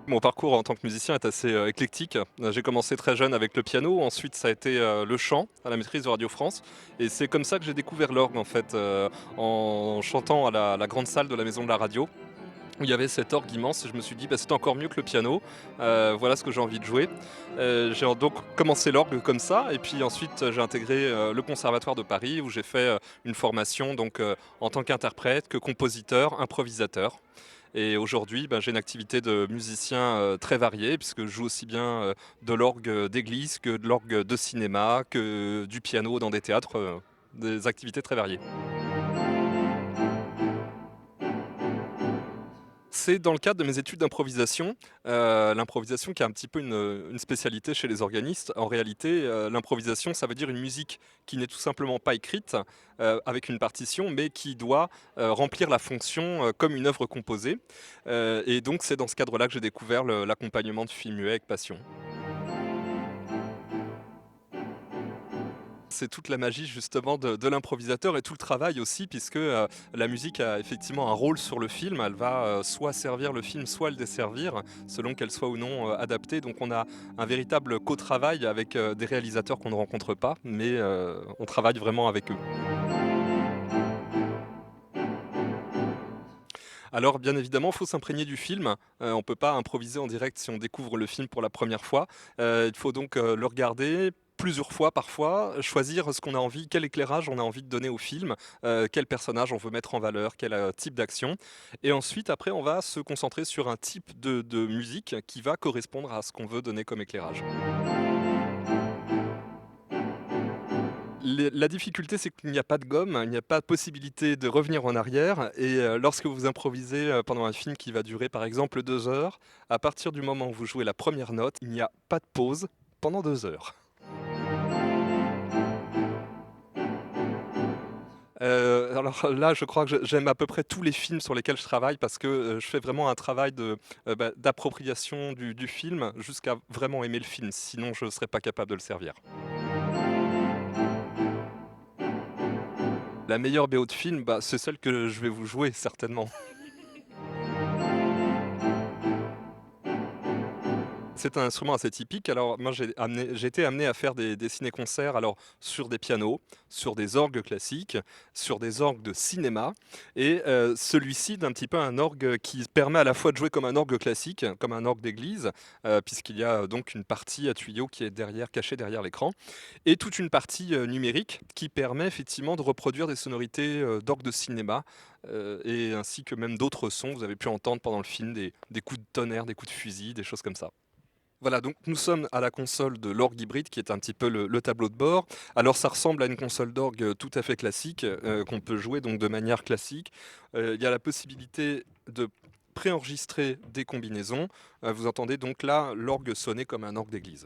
Mon parcours en tant que musicien est assez, éclectique. J'ai commencé très jeune avec le piano, ensuite ça a été, le chant à la maîtrise de Radio France et c'est comme ça que j'ai découvert l'orgue en fait, en chantant à la grande salle de la maison de la radio où il y avait cet orgue immense et je me suis dit: «Bah, c'est encore mieux que le piano, voilà ce que j'ai envie de jouer». J'ai donc commencé l'orgue comme ça et puis ensuite, j'ai intégré, le conservatoire de Paris où j'ai fait, une formation donc, en tant qu'interprète, que compositeur, improvisateur. Et aujourd'hui, ben, j'ai une activité de musicien, très variée puisque je joue aussi bien, de l'orgue, d'église que de l'orgue de cinéma, que du piano dans des théâtres, des activités très variées. C'est dans le cadre de mes études d'improvisation, l'improvisation qui est un petit peu une spécialité chez les organistes. En réalité, l'improvisation, ça veut dire une musique qui n'est tout simplement pas écrite, avec une partition, mais qui doit, remplir la fonction, comme une œuvre composée, et donc c'est dans ce cadre-là que j'ai découvert l'accompagnement de films muets avec passion. C'est toute la magie justement de l'improvisateur et tout le travail aussi puisque, la musique a effectivement un rôle sur le film. Elle va, soit servir le film, soit le desservir, selon qu'elle soit ou non, adaptée. Donc on a un véritable co-travail avec, des réalisateurs qu'on ne rencontre pas, mais, on travaille vraiment avec eux. Alors bien évidemment, il faut s'imprégner du film, on ne peut pas improviser en direct si on découvre le film pour la première fois. Il faut donc, le regarder plusieurs fois parfois, choisir ce qu'on a envie, quel éclairage on a envie de donner au film, quel personnage on veut mettre en valeur, quel, type d'action et ensuite après on va se concentrer sur un type de musique qui va correspondre à ce qu'on veut donner comme éclairage. La difficulté, c'est qu'il n'y a pas de gomme, il n'y a pas de possibilité de revenir en arrière et lorsque vous improvisez, pendant un film qui va durer par exemple 2 heures, à partir du moment où vous jouez la première note, il n'y a pas de pause pendant 2 heures. Alors là, je crois que j'aime à peu près tous les films sur lesquels je travaille parce que, je fais vraiment un travail d'appropriation du film jusqu'à vraiment aimer le film, sinon je ne serais pas capable de le servir. La meilleure BO de film, bah, c'est celle que je vais vous jouer certainement. C'est un instrument assez typique. Alors moi, j'ai été amené à faire des ciné-concerts, alors sur des pianos, sur des orgues classiques, sur des orgues de cinéma et celui-ci d'un petit peu un orgue qui permet à la fois de jouer comme un orgue classique, comme un orgue d'église, puisqu'il y a donc une partie à tuyau qui est derrière, cachée derrière l'écran et toute une partie, numérique qui permet effectivement de reproduire des sonorités, d'orgue de cinéma, et ainsi que même d'autres sons. Vous avez pu entendre pendant le film des coups de tonnerre, des coups de fusil, des choses comme ça. Voilà, donc nous sommes à la console de l'orgue hybride qui est un petit peu le tableau de bord. Alors ça ressemble à une console d'orgue tout à fait classique, qu'on peut jouer donc de manière classique. Il y a la possibilité de préenregistrer des combinaisons. Vous entendez donc là l'orgue sonner comme un orgue d'église.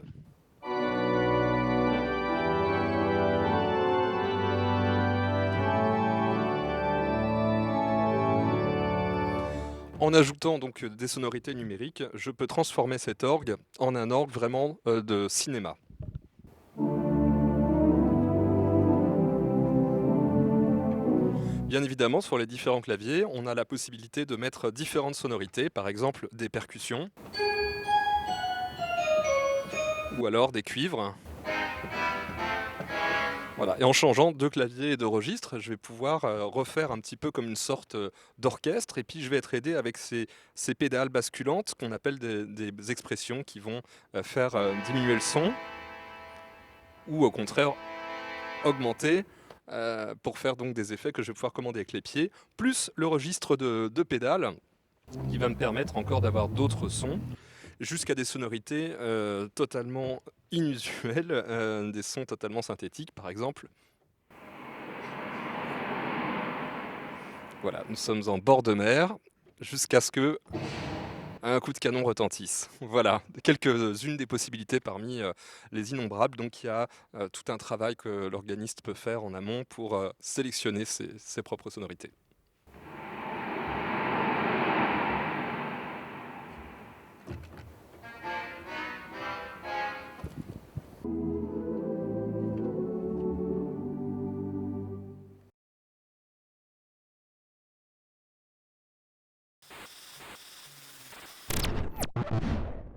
En ajoutant donc, des sonorités numériques, je peux transformer cet orgue en un orgue vraiment, de cinéma. Bien évidemment, sur les différents claviers, on a la possibilité de mettre différentes sonorités, par exemple des percussions ou alors des cuivres. Voilà, et en changeant de clavier et de registre, je vais pouvoir, refaire un petit peu comme une sorte, d'orchestre et puis je vais être aidé avec ces pédales basculantes qu'on appelle des expressions qui vont, faire, diminuer le son ou au contraire augmenter, pour faire donc des effets que je vais pouvoir commander avec les pieds, plus le registre de pédales qui va me permettre encore d'avoir d'autres sons, jusqu'à des sonorités, totalement inusuelles, des sons totalement synthétiques par exemple. Voilà, nous sommes en bord de mer, jusqu'à ce que un coup de canon retentisse. Voilà, quelques-unes des possibilités parmi, les innombrables. Donc il y a, tout un travail que l'organiste peut faire en amont pour, sélectionner ses propres sonorités.